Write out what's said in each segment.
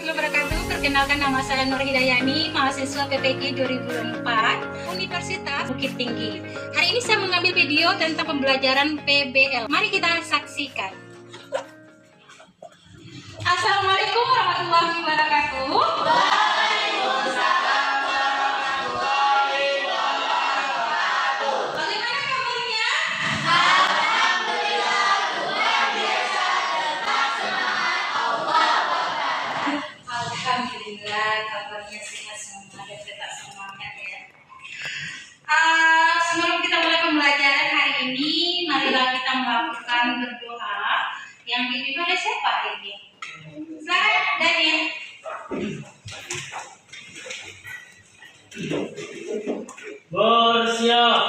warahmatullahi wabarakatuh. Perkenalkan, nama saya Nur Hidayani, mahasiswa PPG 2004 Universitas Bukit Tinggi. Hari ini saya mengambil video tentang pembelajaran PBL. Mari kita saksikan. Assalamualaikum warahmatullahi wabarakatuh. Waalaikumsalam warahmatullahi wabarakatuh. Bagaimana kabarnya? Alhamdulillah, luar biasa, tetap semangat, Allah berkata. Alhamdulillah, kabarnya sehat semua dan tetap semangat ya. Sebelum kita mulai pembelajaran hari ini, marilah kita melakukan berdoa yang dipimpin oleh siapa hari ini? Silakan, Daniel. Bersiap,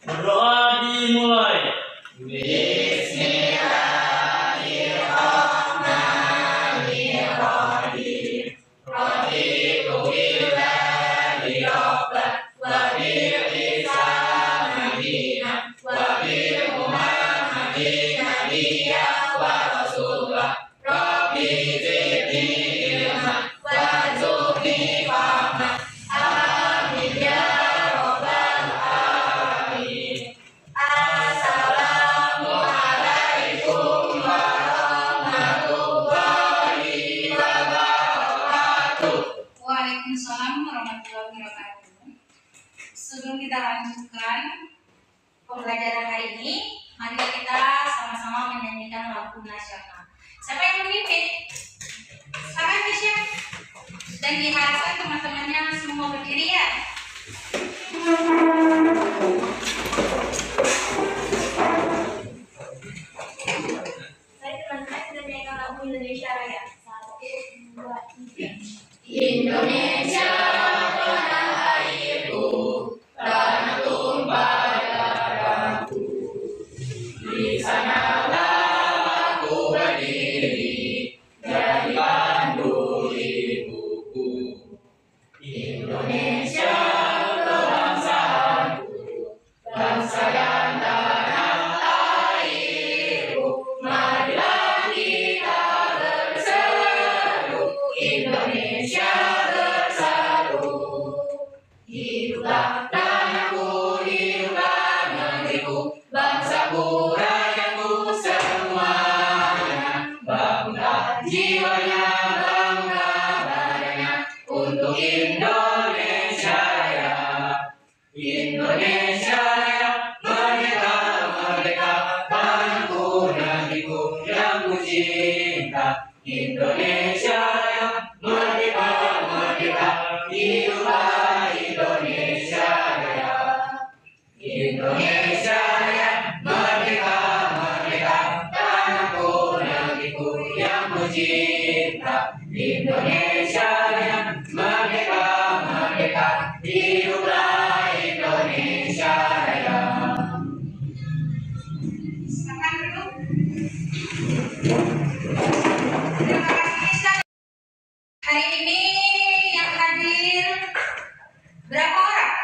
berdoa dimulai. Bismillahirrahmanirrahim. Raditu billahi rabban wa bil Islam dinan wa bi Muhammadin nabiyyan wa rasulah. Rabbi zidni ilman warzuqni fahman. Amin ya rabbal alamin. Assalamualaikum warahmatullahi wabarakatuh. Waalaikumsalam warahmatullahi wabarakatuh. Sebelum kita lanjutkan pembelajaran hari ini, mari kita sama-sama menyanyikan lagu nasional. Siapa yang memimpin? Siapa Misha? Dan diharapkan teman-temannya semua berdiri ya. Mari teman-teman kita nyanyikan lagu Indonesia Raya. 1, 2, 3. Indonesia tanah airku, tanah tumpah darahku. Di sanalah aku berdiri, jadi pandu ibuku. Indonesia kebangsaanku, bangsa dan tanah airku. Marilah kita berseru, Indonesia bersatu. Hiduplah tanahku, hiduplah negeriku, bangsaku, rakyatku semuanya. Bangunlah jiwanya, bangunlah badannya untuk Indonesia ya. Indonesia ya, merdeka, merdeka, tanahku, negeriku yang ku cinta. Indonesia ya, merdeka, merdeka, hiduplah Indonesia ya. Indonesia ya, merdeka, merdeka, tanahku, negeriku yang ku cinta. Indonesia ya, merdeka, merdeka, hiduplah Indonesia ya. Silakan duduk. Terima kasih Ustaz. Hari ini yang hadir berapa orang?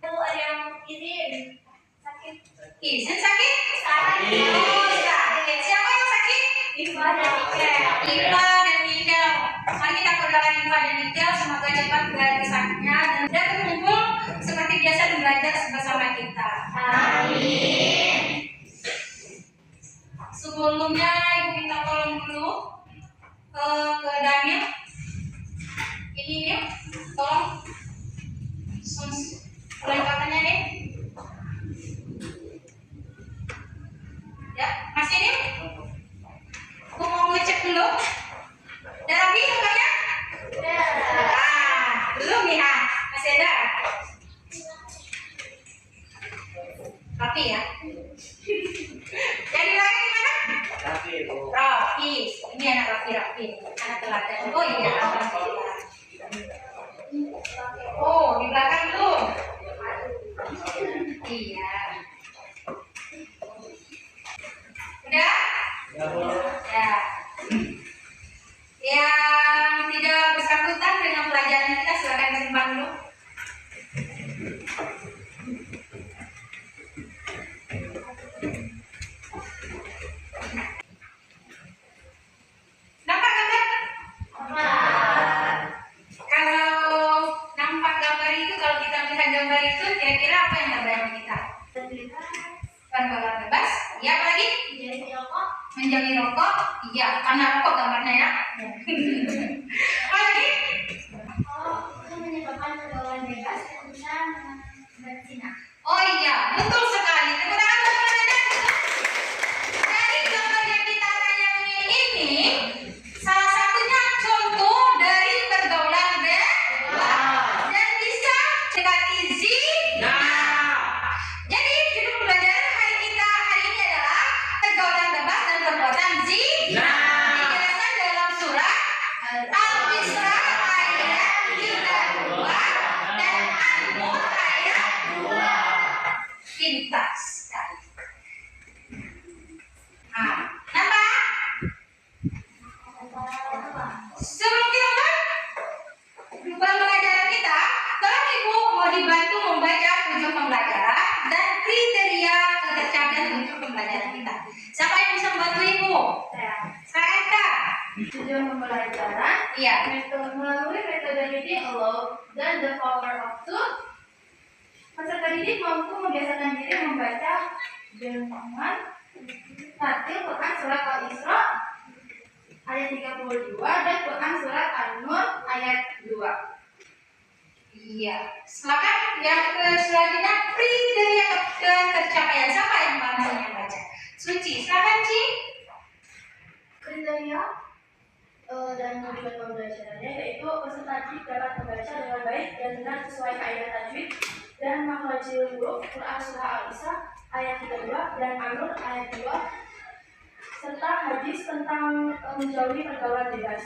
Tuh ada yang izin sakit. Izin sakit? Sakit. Oh, sakit. Siapa yang sakit? Ipa dan Nikel. Ipa dan Nikel. Mari kita berdoakan Ipa dan Nikel semoga cepat dari sakitnya dan berkumpul seperti biasa dan belajar bersama kita. Amin. Sebelumnya Ibu minta tolong dulu ke Daniel. Ini ya, tolong perlengkapannya nih. Ya, masih nih? Aku mau ngecek dulu. Udah rapi mukanya? Udah. Belum ya? Masih ada? Rapi ya? Jadi lagi gimana? Rapi, Bu. Rapi. Ini anak rapi-rapi. Anak teladan. Oh iya, alhamdulillah. Oh, di belakang tuh. Iya. Udah? Ya. Yang tidak bersangkutan dengan pelajaran kita silakan simpan dulu. Nampak gambar? Kira-kira apa yang terbaik kita? Pergaulan bebas. Iya, apa lagi? Menjauhi rokok. Iya, karena rokok gambarnya ya. Apa lagi? Oh iya, betul sekali. Tepuk tangan teman-teman. Dari gambar yang kita tayangi ini, salah satunya contoh dari pergaulan bebas dan bisa dekati zina. Jadi judul pembelajaran hari kita hari ini adalah pergaulan bebas dan perbuatan zina. Dijelaskan dalam surat Al-Isra ayat 32 dan An-Nur ayat 2. Pintar sekali. Nampak? Sebelum kita mulai pembelajaran kita, tolong Ibu mau dibantu membaca tujuan pembelajaran dan kriteria ketercapaian tujuan pembelajaran kita. Siapa yang bisa membantu Ibu? Saya Kak. Tujuan pembelajaran Iya. melalui metode reading aloud dan the power of two. Peserta didik mampu membiasakan diri membaca dengan tartil Quran surat Al-Isra ayat 32 dan Quran surat An-Nur ayat 2. Iya. Silakan yang selanjutnya kriteria ketercapaian. Siapa yang mau baca? Suci. Silakan Ci. Kriteria dan tujuan pembelajarannya yaitu peserta didik dapat membaca dengan baik dan benar sesuai kaidah tajwid dan makhrajul huruf Quran surah Al-Isra ayat 32 dan An-Nur ayat 2 serta hadis tentang menjauhi pergaulan bebas.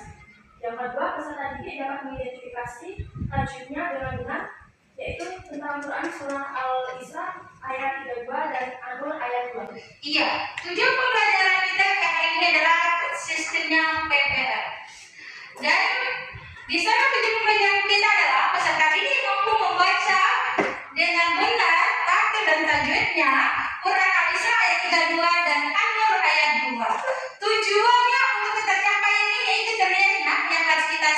Yang kedua, peserta didik dapat mengidentifikasi tajwidnya dengan benar yaitu tentang Quran surah Al-Isra ayat 32 dan An-Nur ayat 2. Iya. Tujuan pembelajaran kita hari ini adalah sistemnya PPR. Dan di sana tujuan pembelajaran kita adalah peserta didik mampu membaca dengan benar tartil dan tajwidnya Quran Al-Isra ayat 32 dan An-Nur ayat 2. Tujuannya untuk tercapai ini kriterianya yang harus kita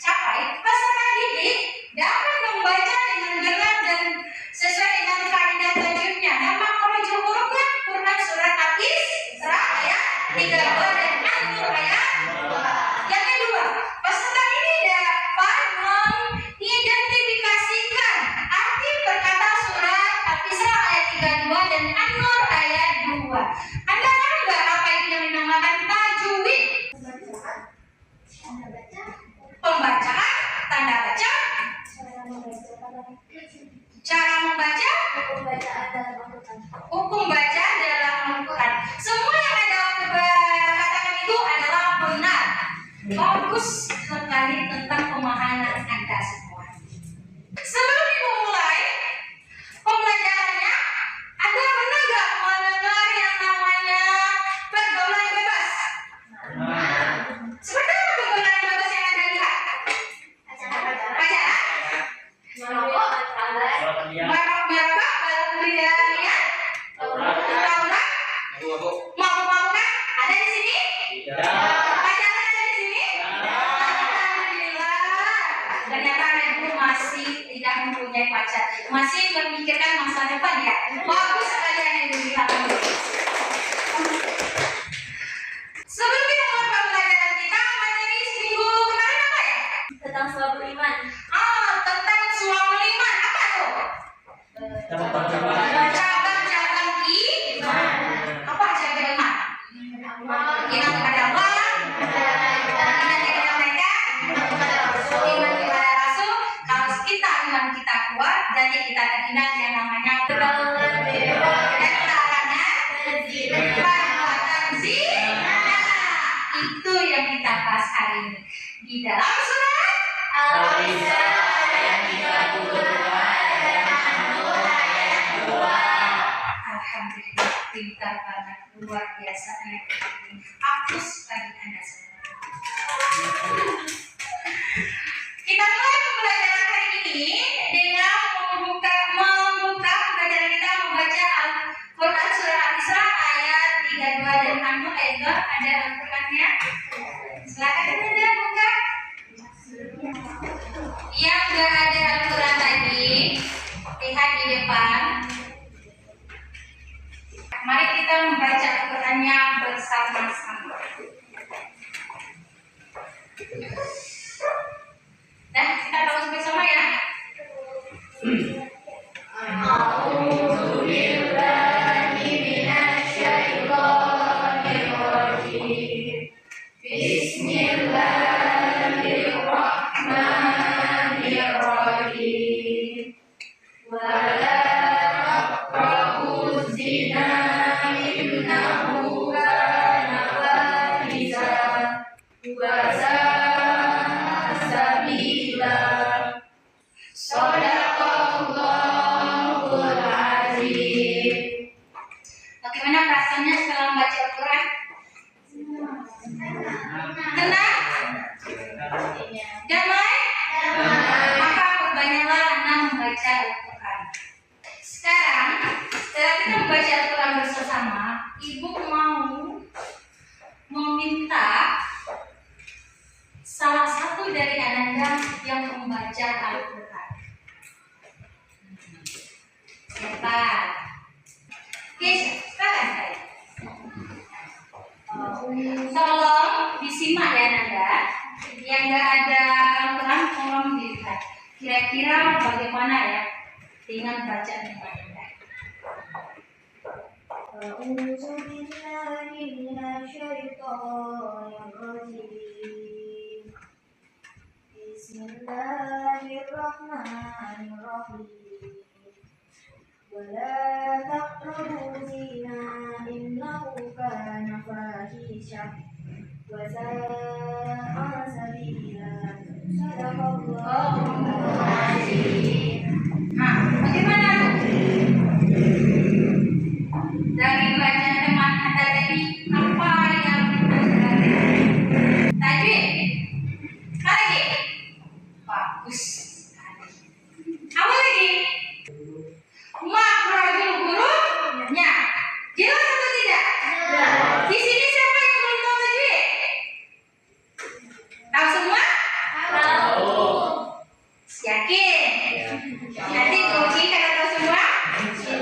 capai, peserta didik dapat membaca dengan benar dan sesuai dengan kaidah tajwidnya dan makhrajul hurufnya Quran surat Al-Isra ayat 32 dan An-Nur ayat 2. Yang kedua, peserta didik dapat mengidentifikasikan arti perkata surat Al-Isra ayat 32 dan An-Nur ayat 2. Anda tahu nggak apa itu yang dinamakan tajwid? Pembacaan, tanda baca, cara membaca, hukum baca dalam Al-Quran. Semua yang ada katakan itu adalah benar. Bagus sekali tentang pemahaman Anda semua. Sebelum Ibu mulai pembelajarannya, Anda pernah nggak mendengar yang namanya pergaulan bebas? Seperti apa pergaulan bebas yang Anda lihat? Pacaran? Merokok? Merokok? Balap-balap? Tawuran? Mabuk-mabukan? Ada di sini? Pacaran ada di sini? Alhamdulillah. Ternyata Ibu masih tidak mempunyai pacar, masih memikirkan masa depan ya. Bagus sekali yang Ibu bilang. Sebelum kita mulai pembelajaran kita, materi seminggu kemarin apa ya? Tentang suatu iman. Tentang suatu iman. Apa tuh? Cabang-cabang iman. Apa cabang iman? Iman kepada Allah, iman kepada mereka, iman kepada Rasul. Kalau kita iman kita kuat, jadi kita terhindar yang namanya pergaulan bebas dan larangan perbuatan zina. Itu yang kita bahas hari ini di dalam surat Al-Isra ayat 32 dan An-Nur ayat 2. Alhamdulillah, pintar banget, luar biasa anak ini. Hapus bagi Anda semua. Kita mulai pembelajaran hari ini dengan membuka pembelajaran kita membaca Al-Quran surah Al-Isra ayat 32 dan An-Nur ayat 2. Ada Al-Qurannya? Silakan Anda buka. Yang nggak ada Al-Quran tadi, lihat di depan. Nah, kita tahu bersama ya. Bismillahirrahmanirrahim. Wala taqrabuz zina innahu kana fahisha wa sa'a sabila. Shadaqallahul azim. Bagaimana perasaannya setelah membaca Al-Quran? Tenang? Damai? Maka perbanyaklah Anda membaca Al-Quran. Sekarang, setelah kita membaca Al-Quran bersama, Ibu mau meminta salah satu dari Ananda yang membaca Al-Quran. Siapa? Oke, silakan saya. Tolong disimak ya Nanda. Yang nggak ada Al-Quran tolong dilihat. Kira-kira bagaimana ya dengan bacaan Nanda? A'udzu billahi minasyaitonir rajim. Bismillahirrahmanirrahim. Wala taqrabu zina innahu kana fahisha wa sa'a sabila. Shadaqallahul azim. Nah, bagaimana? Dari bacaan teman Anda tadi, apa yang kita pelajari? Tajwid? Lagi? Bagus sekali. Apa lagi? Makhrajul hurufnya. Jelas atau tidak? Di sini siapa yang belum tahu tajwid? Tahu semua? Yakin? Nanti uji kalau tahu semua? Insya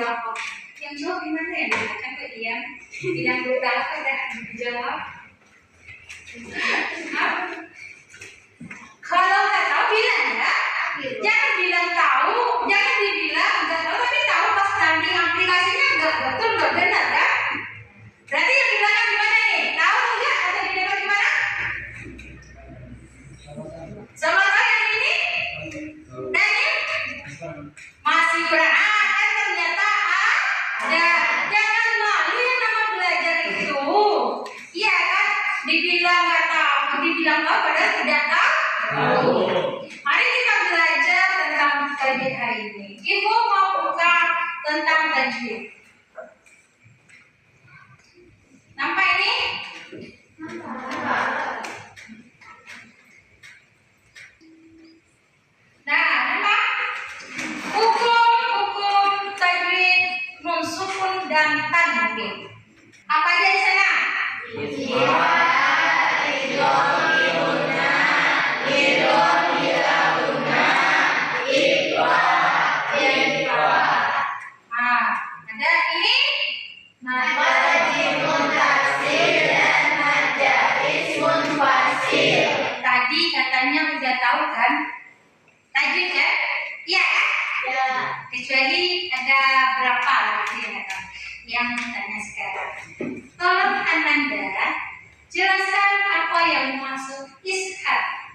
Allah. Yang jawab gimana ya? Kan kok diam? Bilang gue tahu kan dijawab. Kalau nggak tahu bilang ya. Jangan bilang tahu, jangan dibilang nggak tahu tapi tahu pas nanti aplikasinya nggak betul nggak benar ya. Berarti yang di belakang gimana nih? Tahu nggak atau di depan gimana? Sama tahu yang ini? Dan ini masih kurang kan ternyata ada. Jangan malu yang nama belajar itu. Iya kan? Dibilang nggak tahu, dibilang tahu padahal tidak tahu. Mari kita belajar tentang tajwid hari ini. Ibu mau buka tentang tajwid. Nampak ini? Nah, nampak? Hukum tajwid, nun sukun dan tanwin. Apa aja di sana? Ada ini tadi katanya udah tahu kan tajwid ya? Iya kan? Kecuali ada berapa lagi yang nggak tahu. Yang tanya sekarang, tolong Ananda jelaskan apa yang masuk ishar.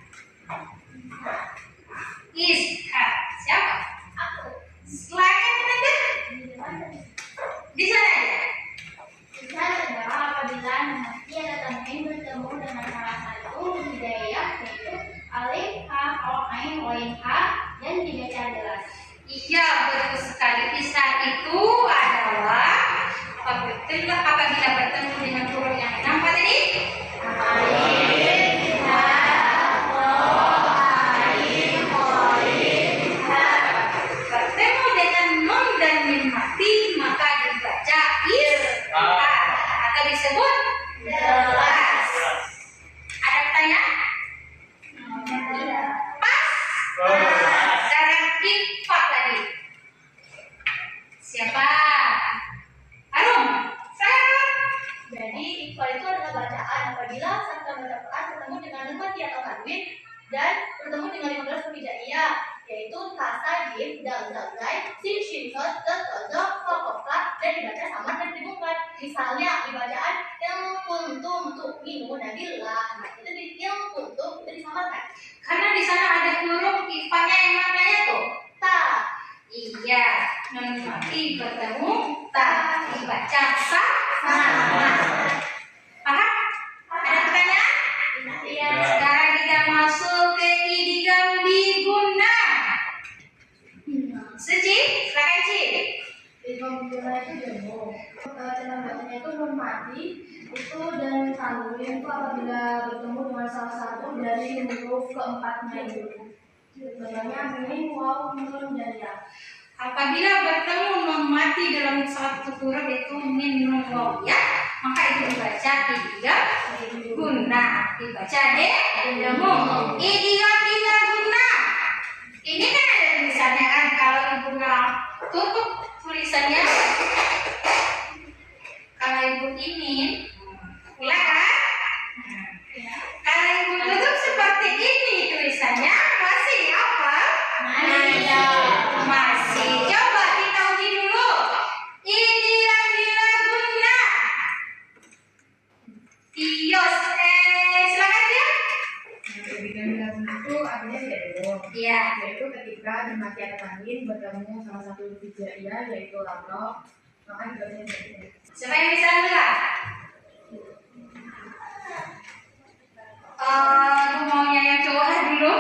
Ishar siapa? Aku. Silakan Ananda. Di sana aja. Ishar adalah apabila nanti ada tanwin bertemu dengan salah satu huruf hidaiyah yaitu alif, ha, o, ain, ghain, ha dan dibaca jelas. Iya, betul sekali. Ishar itu adalah apabila bertemu dengan huruf yang apa tadi? Alif, ha, o, ain, ghain, ha. Bertemu dengan nun dan mim mati maka dibaca ishar atau disebut jelas. Ada pertanyaan? Pas? Sekarang kipak tadi. Siapa? Harum. dan bertemu dengan 15 huruf hijaiyah, yaitu kasa, jim, dal, zai, sin, shin, sod, dot, tozo, fa, kofa, dan dibaca sama dan dibungkat. Misalnya di bacaan yang kuntum tu'minuna billah, nah itu di yang kuntum itu disamarkan. Karena di sana ada huruf ifanya yang mananya tuh? Ta, Iya, nun mati bertemu ta dibaca sa. sama. Paham? Ada pertanyaan? Iya. Sekarang kita masuk ke idgham biguna. Suci, silakan Ci. Idgham biguna itu demo. Cara bacanya itu nun mati itu dan tanwin itu apabila bertemu dengan salah satu dari huruf keempatnya itu. Contohnya mim, waw, nun, dan ya. Apabila bertemu nun mati dalam satu huruf yaitu min, nun, waw, ya, maka itu dibaca idgham guna. Dibaca demo. Idgham biguna. Ini kan ada tulisannya kan, kalau ibu nggak tutup tulisannya, kalau ibu ingin, ya kan? Kalau ibu tutup seperti ini tulisannya masih apa? Masih. Coba kita uji dulu. Idgham biguna. Tios, silakan ya. Itu artinya demo. Iya. Yaitu ketika di matian tanwin bertemu salah satu huruf hijaiyah yaitu lam ro, maka dibacanya demo. Siapa yang bisa bilang? Maunya yang cowok dulu.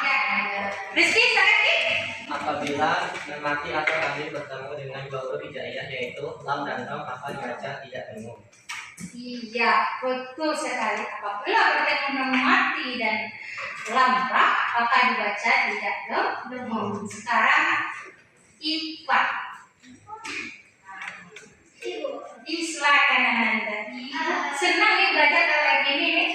Ya. Rizky, silakan Ki. Apabila nun mati atau tanwin bertemu dengan dua huruf hijaiyah yaitu lam dan ro, maka dibaca tidak dengung. Iya, betul sekali. Apabila bertemu nun mati dan lam ra, maka dibaca tidak dengung. Sekarang ikhfa. Silakan Ananda. Senang nih belajar kayak gini nih.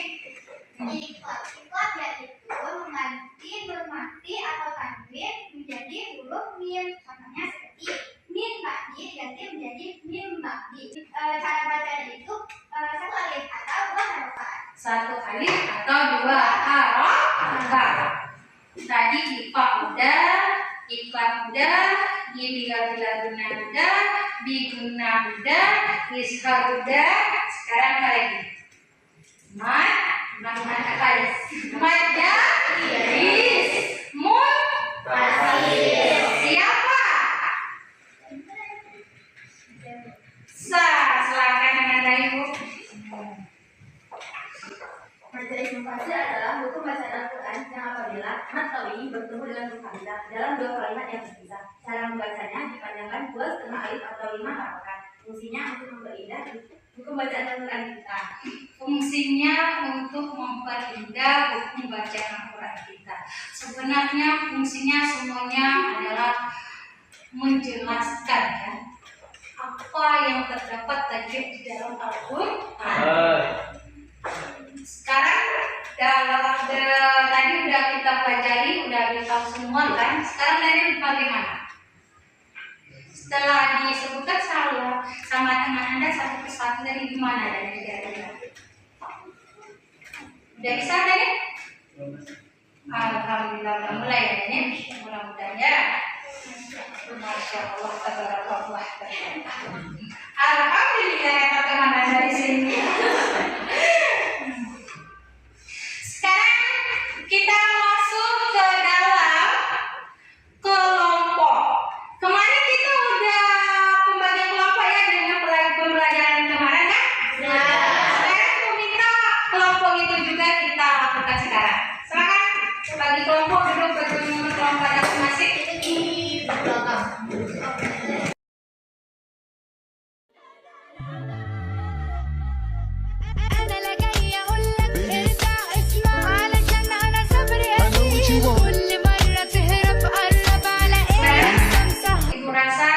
Ikhlas yaitu mengganti nun mati atau tanwin menjadi huruf mim. Contohnya seperti min ba'di ganti menjadi mim ba'di. Cara bacanya itu satu alif atau dua harokat. Satu alif atau dua harokat. Tadi ikhfa udah, iklan udah, idgham udah, biguna udah, ishar udah. Sekarang apa lagi? Mada, iris, mun, siapa? Silakan Ananda Ibu. Materi mufasir adalah hukum bacaan Al-Quran yang apabila mat tawi bertemu dengan huruf hamzah dalam dua kalimat yang berbeda. Cara membacanya dipanjangkan 2,5 alif atau 5 harokat. Fungsinya untuk memperindah hukum bacaan Al-Quran kita. Fungsinya untuk memperindah hukum bacaan Al-Quran kita. Sebenarnya fungsinya semuanya adalah menjelaskan ya, apa yang terdapat tajwid di dalam Al-Quran. Sekarang tadi udah kita pelajari, udah kita semua kan. Sekarang dari bagaimana? Setelah disebutkan sama teman Anda satu persatu dari gimana dari negara? Udah bisa tadi? Alhamdulillah udah mulai ya ini. Mudah-mudahan ya. Masya Allah, tabarakallah. Alhamdulillah ya teman Anda di sini. Sekarang kita masuk ke dalam kelompok. Kemarin kita udah pembagian kelompok ya dengan pembelajaran kemarin kan? Ya. Sekarang aku minta kelompok itu juga kita lakukan sekarang. Silakan bagi kelompok duduk berjumlah kelompok masing-masing. Di belakang. أنا لا جاي أقول لك ارجع اسمع علشان أنا صبري قليل كل مرة تهرب قرب على إيه استمتع. Ibu rasa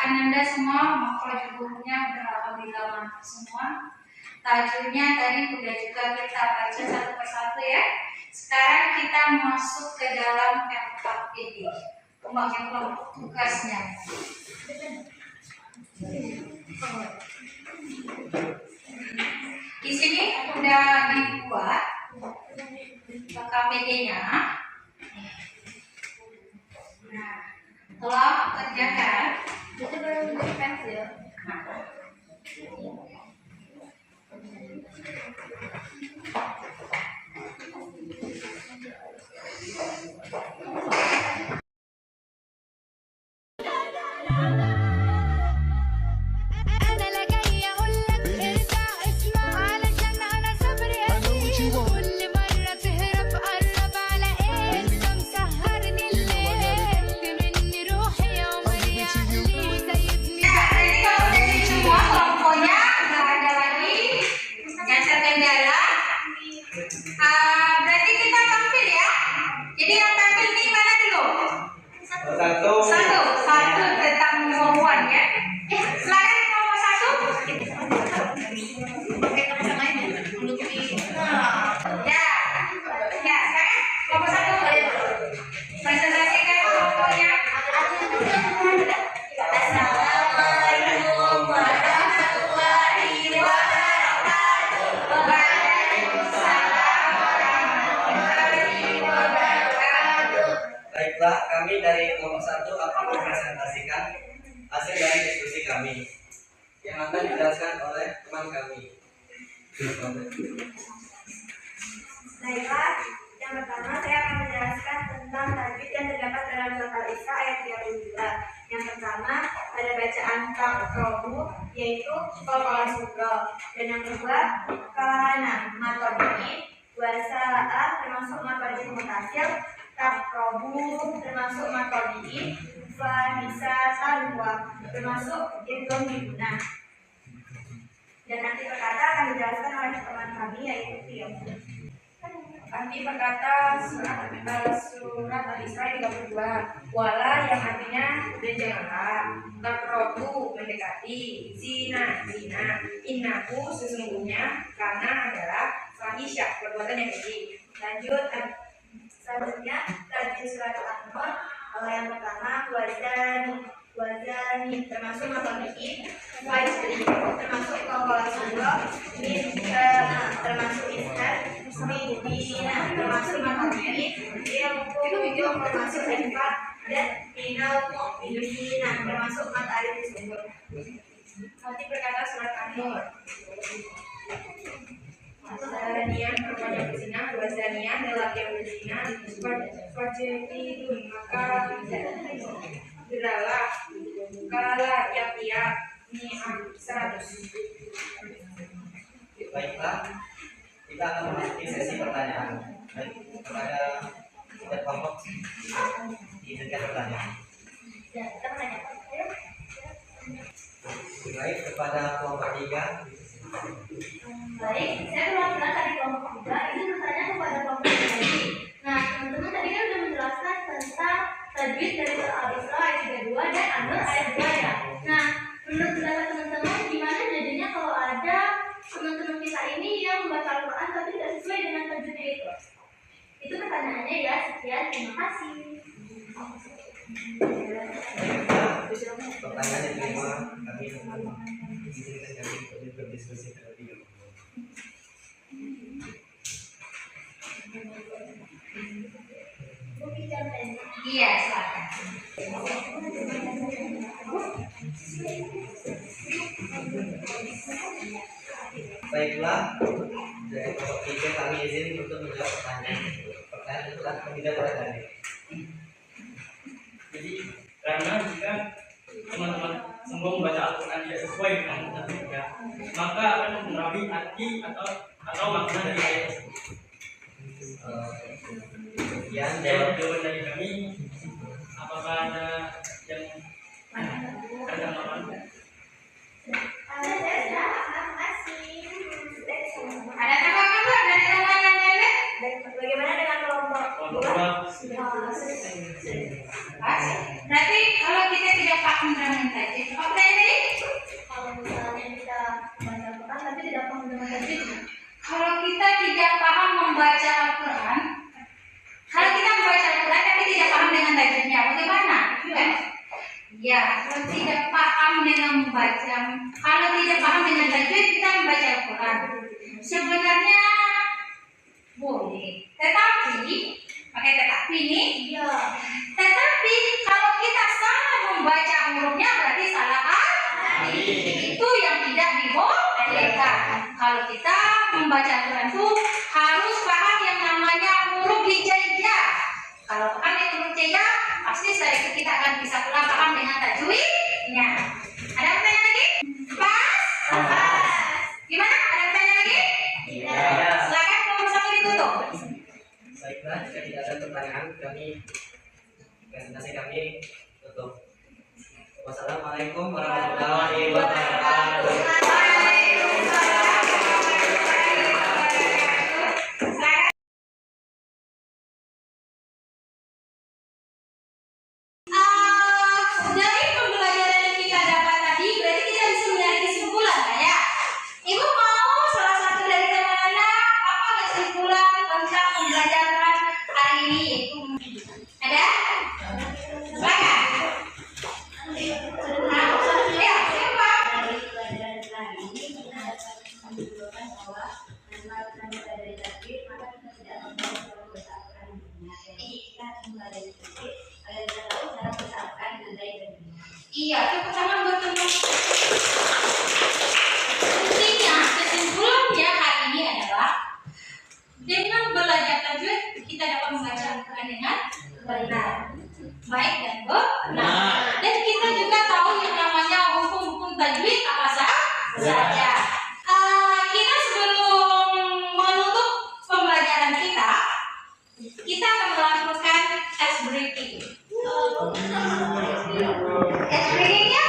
Ananda semua makhluk bukunya udah alhamdulillah mantap semua. Tajwidnya tadi udah juga kita baca satu persatu ya. Sekarang kita masuk ke dalam FKPD, pembagian kelompok tugasnya. Di sini udah dibuat pensil. انا لا جاي اقول لك ارجع اسمع علشان انا صبري قليل كل مره تهرب قرب على ايه انت مسهرني الليل مني روحي يا عمري يا اهلي وسايبني Jadi kalau udah semua kelompoknya nggak ada lagi yang terkendala. Berarti kita tampil ya. Jadi yang tampil di mana dulu? Satu. Satu tentang pembahuan ya. Silakan kelompok satu. Ya, ya sekarang kelompok satu presentasikan kelompoknya. Assalamualaikum warahmatullahi wabarakatuh. Waalaikumsalam warahmatullahi wabarakatuh. Baiklah, kami dari kelompok 1 akan mempresentasikan hasil dari diskusi kami yang akan dijelaskan oleh teman kami. Baiklah, yang pertama saya akan menjelaskan tentang tajwid yang terdapat dalam surat Al-Isra ayat 32. Yang pertama ada bacaan taqrabu yaitu qala surah, dan yang kedua kana matodhi wasa'a termasuk matodhi mutasil, taqrabu termasuk matodhi, fanisa salwa termasuk idgham biguna. Dan nanti perkata akan dijelaskan oleh teman kami yaitu Tio. Arti perkata surat Al-Isra 32. Wala yang artinya dan janganlah, taqrabu mendekati, zina, innahu sesungguhnya, karena adalah fahisyah perbuatan yang keji. Lanjut, selanjutnya tajwid surat An-Nur. Yang pertama wazani termasuk matodhi, fajri termasuk qala surah, termasuk ishar, bina termasuk matodhi, ilmu termasuk infak, dan minal mu'minina termasuk mata alif disebut. Nanti berkata surat An-Nur. Zanian perempuan yang berzina, dua zanian lelaki yang berzina, fajridun maka beralah, kala yang tiap ni'am 100. Baiklah, kita akan memasuki sesi pertanyaan. Baik, kepada kelompok diberikan pertanyaan. Ya, kita menanyakan. Baik, kepada kelompok 3. Baik, saya perwakilan dari kelompok 3 itu bertanya kepada kelompok 3 tadi. Nah, teman-teman tadi kan sudah menjelaskan tentang tajwid dari surat Al-Isra ayat 32 dan An-Nur ayat 2 ya. Nah, menurut pendapat teman-teman gimana jadinya kalau ada teman-teman kita ini yang membaca Al-Quran tapi tidak sesuai dengan tajwidnya itu? Itu pertanyaannya ya. Sekian, terima kasih. Pertanyaan yang kelima, kami izinkan kami untuk berdiskusi terlebih dahulu. Iya, silakan. Baiklah, dari kelompok 3 kami izin untuk menjawab pertanyaan. Pertanyaan itu akan tidak bertanya. Jadi karena jika teman-teman semua membaca Al-Quran tidak sesuai dengan tajwidnya, maka akan mempengaruhi arti atau makna dari ayat tersebut. Kemudian Jawaban dari kami, apakah ada yang ada tanggapan? Ada tanggapan nggak dari teman yang lain? Bagaimana dengan kelompok Berarti kalau kita tidak paham dengan tajwid, apa tadi? kalau misalnya kita baca Al-Quran tapi tidak paham dengan tajwid? Kalau kita tidak paham membaca Al-Quran, kalau kita membaca Al-Quran tapi tidak paham dengan tajwidnya, bagaimana? Ya, kalau tidak paham dengan membaca, kalau tidak paham dengan tajwid kita membaca Al-Quran, sebenarnya boleh. Tetapi, pakai tetapi ini, Iya. tetapi kalau kita salah membaca hurufnya berarti salah dimerdeka. Kalau kita membaca Al-Quran itu harus paham yang namanya huruf hijaiyah. Kalau paham yang huruf hijaiyah, pasti sedikit kita akan bisa paham dengan tajwidnya. Ada pertanyaan lagi? Pas? Gimana? Ada pertanyaan lagi? Silakan nomor 1 ditutup. Baiklah, jika tidak ada pertanyaan, presentasi kami tutup. Wassalamualaikum warahmatullahi wabarakatuh. Dari pembelajaran yang kita dapat tadi, berarti kita bisa melihat kesimpulan, ya. Ibu mau salah satu dari teman-teman apa kesimpulan tentang pembelajaran hari ini? Ada? Silakan. Ya, siapa? Dari pelajaran hari ini kita dapat menyimpulkan bahwa karena kita dari tajwid maka kita tidak membaca bahasa Al-Quran dunia. Jadi kita harus mulai dari tajwid agar kita tahu cara bahasa Al-Quran dengan baik dan benar. Iya, tepuk tangan buat teman. Intinya kesimpulannya hari ini adalah dengan belajar tajwid kita dapat membaca Al-Quran dengan benar, baik dan benar. Dan kita juga tahu yang namanya hukum-hukum tajwid apa saja. Kita sebelum menutup pembelajaran kita akan melakukan tes breathing. Tes breathingnya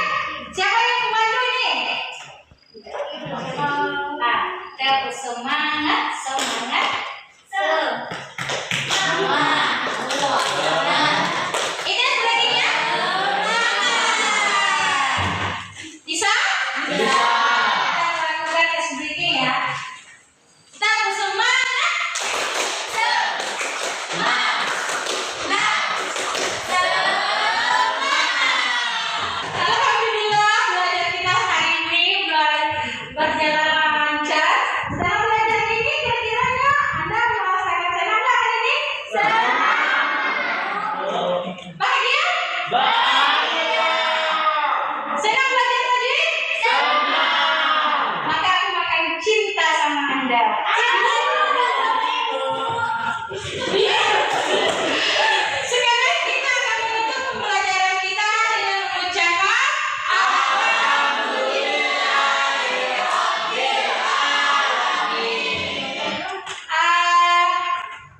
siapa yang membantu ini? Terus semangat. Ini tes breathingnya? Bisa? Bisa. Kita lakukan tes breathing ya. Kita harus semangat. Alhamdulillah belajar kita hari ini berjalan lancar. Setelah belajar ini kira-kira Anda merasakan senang nggak hari ini? Senang. Bahagia? Senang belajar tadi? Senang. Maka aku makin cinta sama Anda. Sekarang kita akan menutup pembelajaran kita dengan mengucapkan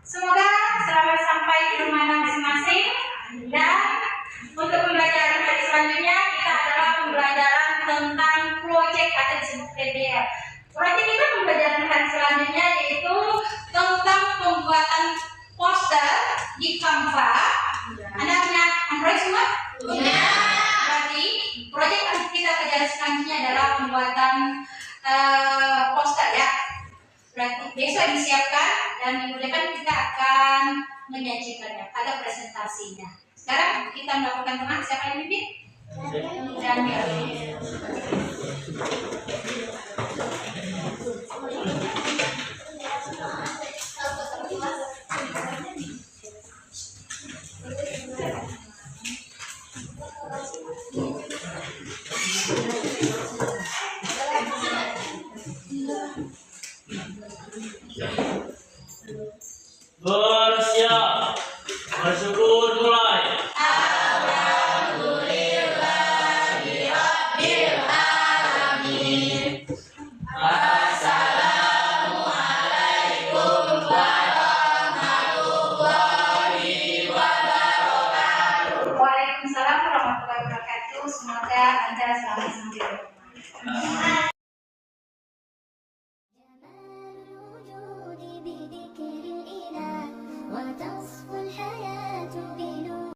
semoga selamat sampai di rumah masing-masing. Dan untuk pembelajaran hari selanjutnya kita adalah pembelajaran tentang proyek atau disebut PDF. Proyek kita pembelajaran hari selanjutnya yaitu tentang pembuatan poster di Canva. Anda punya Android semua? Punya. Berarti proyek kita kerjaan selanjutnya adalah pembuatan poster ya. Berarti besok disiapkan dan minggu depan kita akan menyajikannya, ada presentasinya. Sekarang kita melakukan tengah, siapa yang mimpin? Daniel. Bersiap, bersyukur mulai. Waalaikumsalam warahmatullahi wabarakatuh. Semoga Anda selamat sampai di rumah.